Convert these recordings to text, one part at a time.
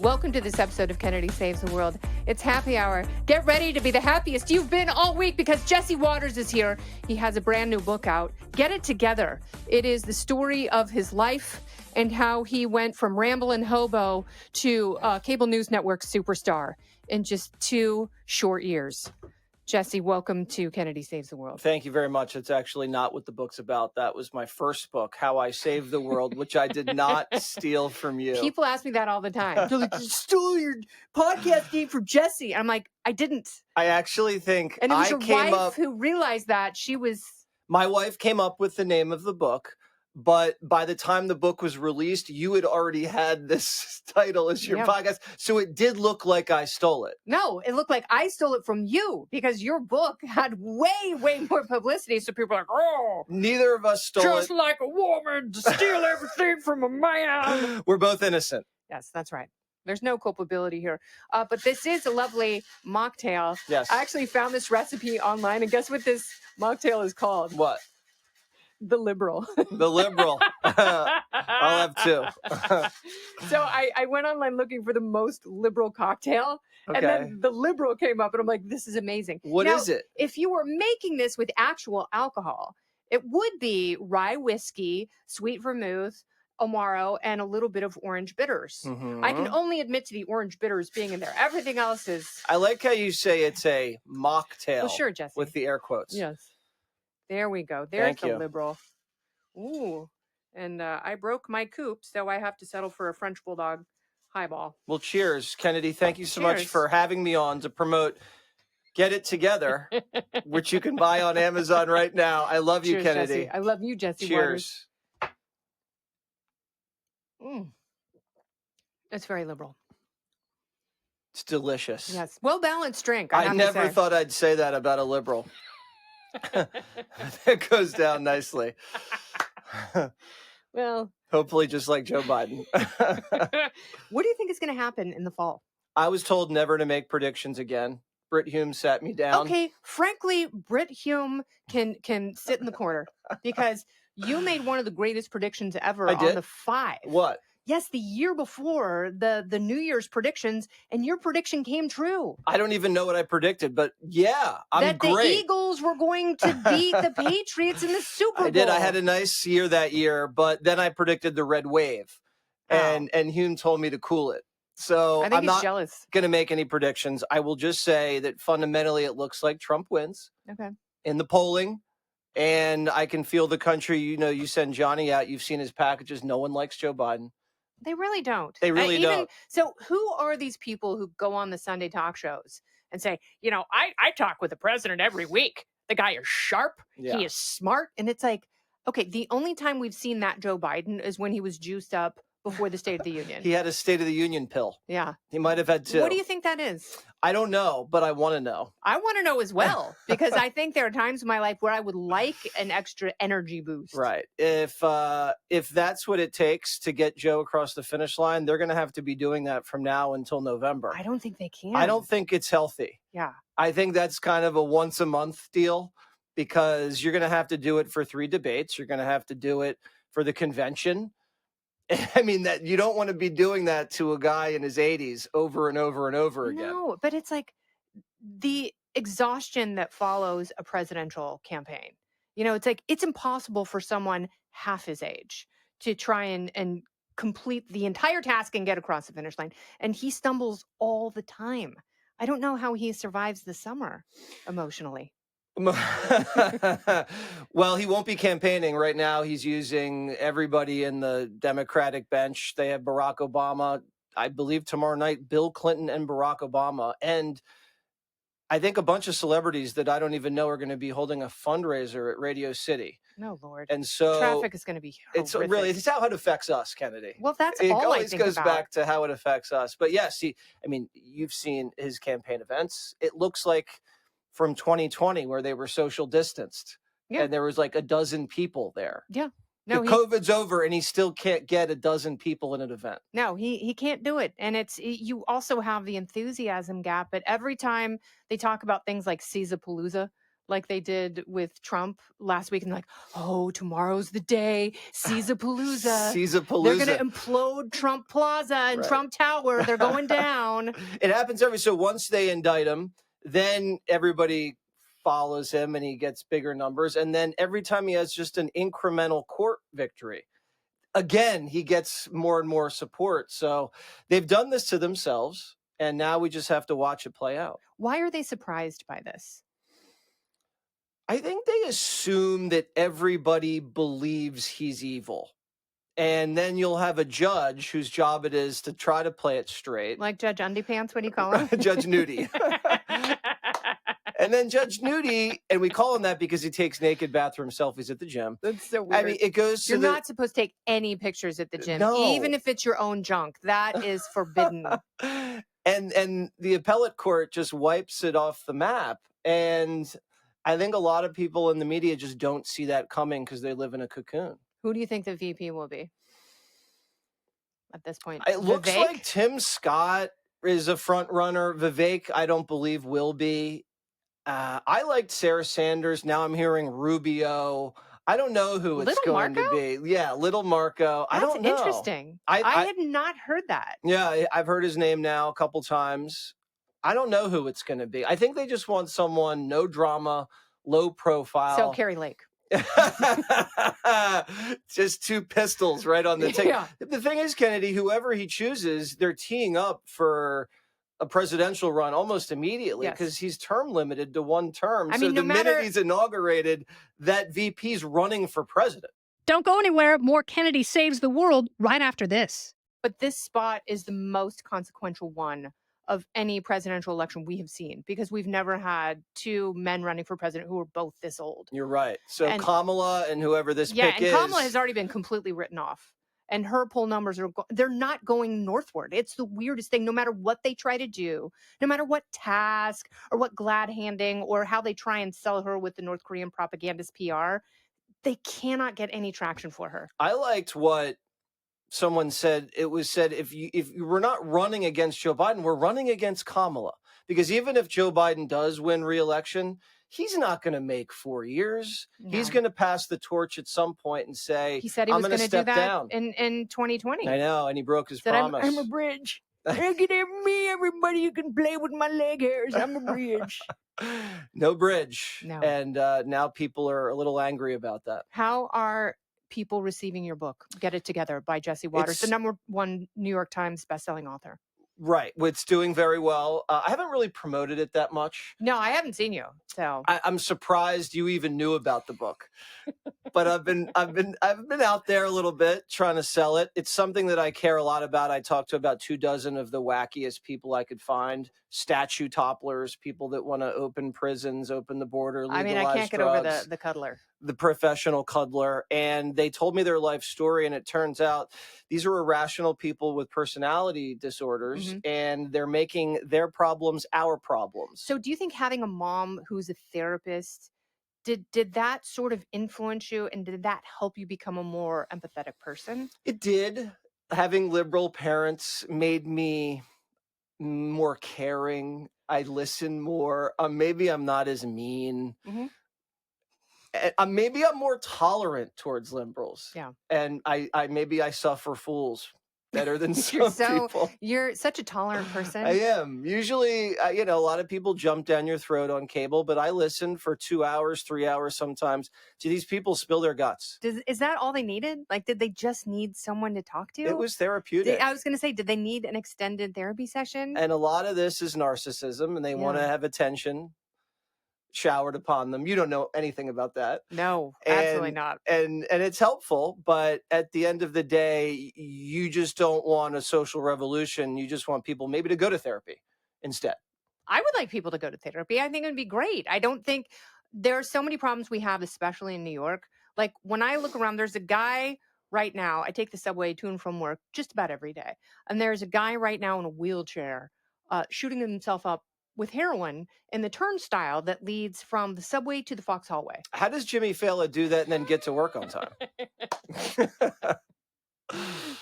Welcome to this episode of Kennedy Saves the World. It's happy hour. Get ready to be the happiest you've been all week because Jesse Waters is here. He has a brand new book out. Get it together. It is the story of his life and how he went from ramblin' hobo to cable news network superstar in just 2 short years. Jesse, welcome to Kennedy Saves the World. Thank you very much. It's actually not what the book's about. That was my first book, How I Saved the World, which I did not steal from you. People ask me that all the time. They're like, you stole your podcast name from Jesse. I'm like, I didn't. I actually think and it was I your came wife up. who realized that. My wife came up with the name of the book, but by the time the book was released, you had already had this title as your podcast. So it did look like I stole it. No, it looked like I stole it from you because your book had way more publicity. So people are like, oh, neither of us stole just it. like a woman to steal everything from a man. We're both innocent. Yes, that's right. There's no culpability here. But this is a lovely mocktail. Yes. I actually found this recipe online, and guess what this mocktail is called? What? The Liberal. The Liberal. I'll have two. So I went online looking for the most liberal cocktail, and then the Liberal came up, and I'm like, this is amazing. What is it? If you were making this with actual alcohol, it would be rye whiskey, sweet vermouth, Amaro, and a little bit of orange bitters. Mm-hmm. I can only admit to the orange bitters being in there. Everything else is... I like how you say it's a mocktail. Well, sure, Jesse. With the air quotes. Yes. There we go. There's Thank the you. Liberal. Ooh. And I broke my coupe, so I have to settle for a French Bulldog highball. Well, cheers, Kennedy. Thank you so much for having me on to promote Get It Together, which you can buy on Amazon right now. I love you, Cheers, Kennedy. Jesse. I love you, Jesse. Cheers. It's very liberal. It's delicious. Yes. Well-balanced drink. I never thought I'd say that about a liberal. That goes down nicely. Well, hopefully just like Joe Biden. What do you think is going to happen in the fall? I was told never to make predictions again. Britt Hume sat me down. Okay, frankly, Britt Hume can sit in the corner because you made one of the greatest predictions ever on the 5. What? Yes, the year before the New Year's predictions, and your prediction came true. I don't even know what I predicted, but yeah, I'm great. That the Eagles were going to beat the Patriots in the Super Bowl. I did. I had a nice year that year, but then I predicted the red wave, and Hume told me to cool it. So I'm not going to make any predictions. I will just say that fundamentally it looks like Trump wins in the polling, and I can feel the country. You know, you send Johnny out. You've seen his packages. No one likes Joe Biden. They really don't. They really don't. So who are these people who go on the Sunday talk shows and say, you know, I talk with the president every week. The guy is sharp. Yeah. He is smart. And it's like, okay, the only time we've seen that Joe Biden is when he was juiced up before the State of the Union. He had a State of the Union pill. Yeah. He might have had 2. What do you think that is? I don't know, but I want to know. I want to know as well, because I think there are times in my life where I would like an extra energy boost. Right. If that's what it takes to get Joe across the finish line, they're going to have to be doing that from now until November. I don't think they can. I don't think it's healthy. Yeah. I think that's kind of a once a month deal because you're going to have to do it for 3 debates. You're going to have to do it for the convention. I mean, that you don't want to be doing that to a guy in his 80s over and over and over again. No, but it's like the exhaustion that follows a presidential campaign. You know, it's like it's impossible for someone half his age to try and complete the entire task and get across the finish line. And he stumbles all the time. I don't know how he survives the summer emotionally. Well, he won't be campaigning right now. He's using everybody in the Democratic bench. They have Barack Obama, I believe tomorrow night, Bill Clinton and Barack Obama. And I think a bunch of celebrities that I don't even know are going to be holding a fundraiser at Radio City. No, Lord. And so traffic is going to be horrific. It's how it affects us, Kennedy. Well, that's it all always I think goes about. back to how it affects us. But yes, you've seen his campaign events. It looks like from 2020 where they were social distanced and there was like a dozen people there. Yeah. No, COVID's over and he still can't get a dozen people in an event. No, he can't do it. And you also have the enthusiasm gap. But every time they talk about things like Caesapalooza, like they did with Trump last week, and like, oh, tomorrow's the day, Caesar-palooza. They're going to implode Trump Plaza and Trump Tower. They're going down. It happens so once they indict him, then everybody follows him and he gets bigger numbers. And then every time he has just an incremental court victory, again, he gets more and more support. So they've done this to themselves, and now we just have to watch it play out. Why are they surprised by this? I think they assume that everybody believes he's evil. And then you'll have a judge whose job it is to try to play it straight. Like Judge Undypants, what do you call him? Judge Nudy. And then Judge Nudy, and we call him that because he takes naked bathroom selfies at the gym. That's so weird. I mean, it goes to You're not supposed to take any pictures at the gym, even if it's your own junk. That is forbidden. And the appellate court just wipes it off the map. And I think a lot of people in the media just don't see that coming because they live in a cocoon. Who do you think the VP will be at this point? It looks like Tim Scott is a front runner. Vivek, I don't believe, will be. I liked Sarah Sanders. Now I'm hearing Rubio. I don't know who it's going to be. Yeah, Little Marco. I don't know. That's interesting. I had not heard that. Yeah, I've heard his name now a couple times. I don't know who it's going to be. I think they just want someone, no drama, low profile. So Carrie Lake. Just two pistols right on the table. Yeah. The thing is, Kennedy, whoever he chooses, they're teeing up for a presidential run almost immediately because he's term limited to one term. So the minute he's inaugurated, that VP's running for president. Don't go anywhere. More Kennedy Saves the World right after this. But this spot is the most consequential one of any presidential election we have seen, because we've never had two men running for president who are both this old. You're right. So Kamala and whoever this pick is. Yeah, and Kamala has already been completely written off. And her poll numbers they're not going northward. It's the weirdest thing. No matter what they try to do, no matter what task or what glad handing or how they try and sell her with the North Korean propagandist PR, they cannot get any traction for her. I liked what someone said. It was said, if we're not running against Joe Biden, we're running against Kamala. Because even if Joe Biden does win re-election, he's not going to make 4 years. No. He's going to pass the torch at some point and say, he said he was going to do that down. In 2020. I know, and he broke his promise. I'm a bridge. Look at me, everybody. You can play with my leg hairs. I'm a bridge. No bridge. No. And now people are a little angry about that. How are people receiving your book, Get It Together by Jesse Waters, the #1 New York Times bestselling author? Right. It's doing very well. I haven't really promoted it that much. No, I haven't seen you. So I'm surprised you even knew about the book. But I've been out there a little bit trying to sell it. It's something that I care a lot about. I talked to about 24 of the wackiest people I could find. Statue topplers, people that want to open prisons, open the border, legalize I can't drugs, get over the cuddler. The professional cuddler. And they told me their life story. And it turns out these are irrational people with personality disorders, and they're making their problems our problems. So do you think having a mom who's a therapist, did that sort of influence you, and did that help you become a more empathetic person? It did. Having liberal parents made me more caring. I listen more. Maybe I'm not as mean. Maybe I'm more tolerant towards liberals. Yeah. And maybe I suffer fools better than some people. You're such a tolerant person. I am. Usually, a lot of people jump down your throat on cable, but I listen for 2 hours, 3 hours sometimes to these people spill their guts. Is that all they needed? Like, did they just need someone to talk to? It was therapeutic. I was going to say, did they need an extended therapy session? And a lot of this is narcissism, and they want to have attention showered upon them. You don't know anything about that. No, absolutely not. And it's helpful, but at the end of the day, you just don't want a social revolution. You just want people maybe to go to therapy instead. I would like people to go to therapy. I think it would be great. I don't think there are so many problems we have, especially in New York. Like, when I look around, there's a guy right now. I take the subway to and from work just about every day. And there's a guy right now in a wheelchair shooting himself up with heroin in the turnstile that leads from the subway to the Fox hallway. How does Jimmy Fallon do that and then get to work on time?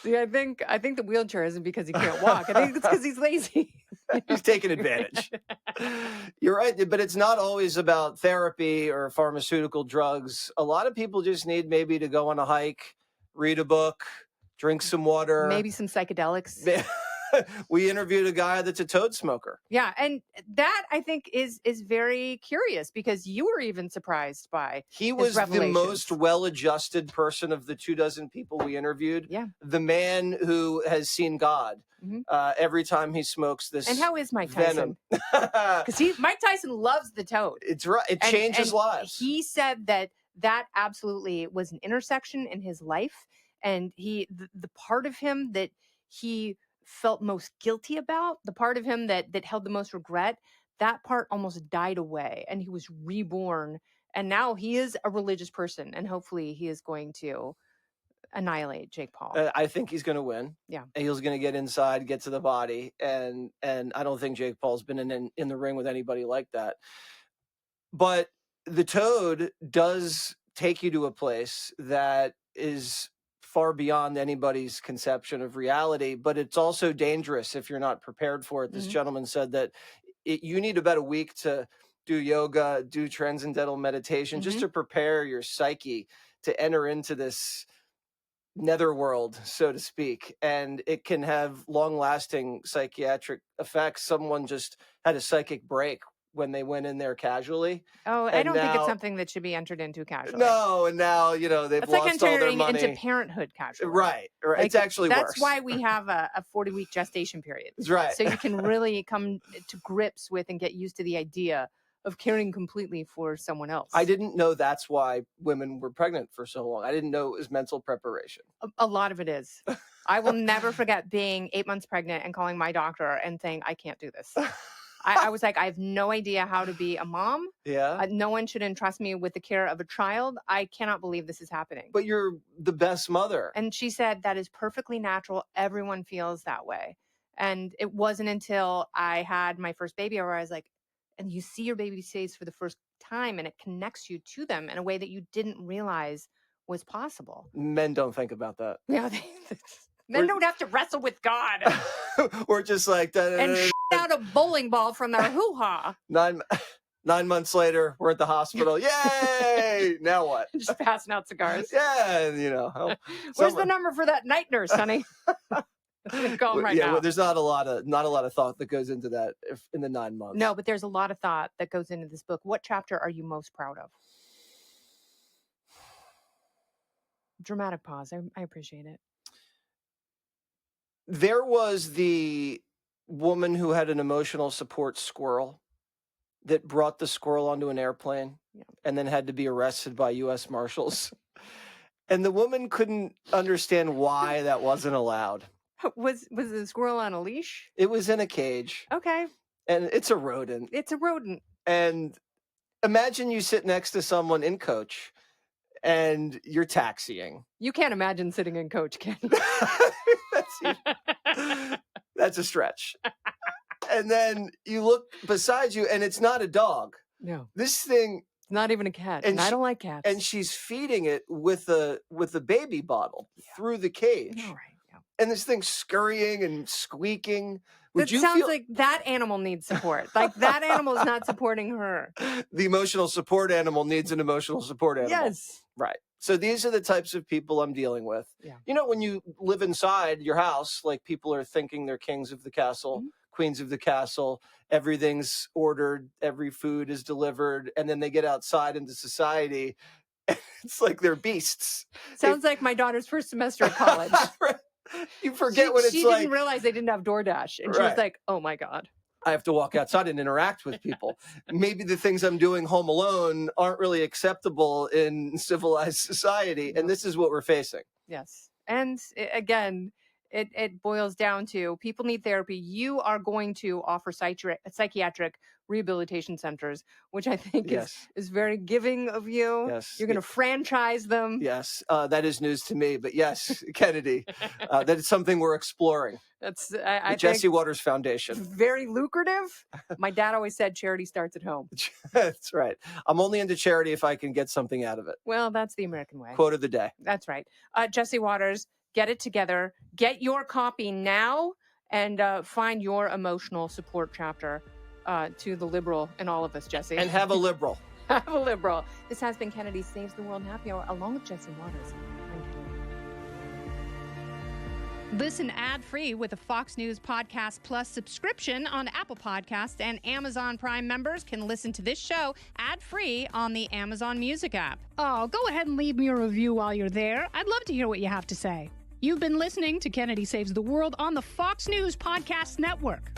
See, I think the wheelchair isn't because he can't walk. I think it's because he's lazy. He's taking advantage. You're right, but it's not always about therapy or pharmaceutical drugs. A lot of people just need maybe to go on a hike, read a book, drink some water. Maybe some psychedelics. We interviewed a guy that's a toad smoker. Yeah, and that I think is very curious because you were even surprised by He his was the revelations. most well-adjusted person of the 24 people we interviewed. Yeah. The man who has seen God every time he smokes this. And how is Mike venom. Tyson? Because Mike Tyson loves the toad. It's right. It changes lives. He said that absolutely was an intersection in his life, and the part of him that he felt most guilty about, the part of him that held the most regret, that part almost died away, and he was reborn, and now he is a religious person, and hopefully he is going to annihilate Jake Paul. I think he's going to win. Yeah. And he's going to get inside, get to the body, and I don't think Jake Paul's been in the ring with anybody like that. But the toad does take you to a place that is far beyond anybody's conception of reality, but it's also dangerous if you're not prepared for it. This gentleman said that you need about a week to do yoga, do transcendental meditation, just to prepare your psyche to enter into this netherworld, so to speak. And it can have long-lasting psychiatric effects. Someone just had a psychic break when they went in there casually. Oh, I don't think it's something that should be entered into casually. No, and now, they've it's lost all their money. Like entering into parenthood casually. Right. Like, it's actually that's worse. That's why we have a 40-week gestation period. That's right. So you can really come to grips with and get used to the idea of caring completely for someone else. I didn't know that's why women were pregnant for so long. I didn't know it was mental preparation. A lot of it is. I will never forget being 8 months pregnant and calling my doctor and saying, I can't do this. I was like, I have no idea how to be a mom. Yeah. No one should entrust me with the care of a child. I cannot believe this is happening. But you're the best mother. And she said, that is perfectly natural. Everyone feels that way. And it wasn't until I had my first baby where I was like, and you see your baby's face for the first time and it connects you to them in a way that you didn't realize was possible. Men don't think about that. Yeah, men don't have to wrestle with God. We're just like and out a bowling ball from their hoo-ha. 9 months later, we're at the hospital. Yay! Now what? Just passing out cigars. Yeah, Where's the number for that night nurse, honey? Call right now. Well, there's not a lot of thought that goes into that in the 9 months. No, but there's a lot of thought that goes into this book. What chapter are you most proud of? Dramatic pause. I appreciate it. There was the woman who had an emotional support squirrel that brought the squirrel onto an airplane and then had to be arrested by U.S. Marshals. And the woman couldn't understand why that wasn't allowed. Was the squirrel on a leash? It was in a cage. Okay. And it's a rodent. It's a rodent. And imagine you sit next to someone in coach and you're taxiing. You can't imagine sitting in coach, can you? That's a stretch. And then you look beside you and it's not a dog. No. This thing. It's not even a cat. And I don't like cats. And she's feeding it with a baby bottle through the cage. All right. Yeah. And this thing's scurrying and squeaking. It sounds like that animal needs support. Like that animal is not supporting her. The emotional support animal needs an emotional support animal. Yes. Right. So these are the types of people I'm dealing with. Yeah. When you live inside your house, like people are thinking they're kings of the castle, queens of the castle, everything's ordered, every food is delivered, and then they get outside into society. It's like they're beasts. Sounds like my daughter's first semester at college. Right. You forget what it's like. She didn't realize they didn't have DoorDash. And she was like, oh my God. I have to walk outside and interact with people. Maybe the things I'm doing home alone aren't really acceptable in civilized society. And this is what we're facing. Yes. And again, it boils down to people need therapy. You are going to offer psychiatric rehabilitation centers, which I think is very giving of you. Yes. You're going to franchise them. Yes. That is news to me. But yes, Kennedy, that is something we're exploring. That's the Jesse Waters Foundation. Very lucrative. My dad always said charity starts at home. That's right. I'm only into charity if I can get something out of it. Well, that's the American way. Quote of the day. That's right. Jesse Waters, get it together. Get your copy now. and find your emotional support chapter to the liberal in all of us, Jesse. And have a liberal. Have a liberal. This has been Kennedy Saves the World Happy Hour, along with Jesse Waters. Listen ad-free with a Fox News Podcast Plus subscription on Apple Podcasts, and Amazon Prime members can listen to this show ad-free on the Amazon Music app. Oh, go ahead and leave me a review while you're there. I'd love to hear what you have to say. You've been listening to Kennedy Saves the World on the Fox News Podcast Network.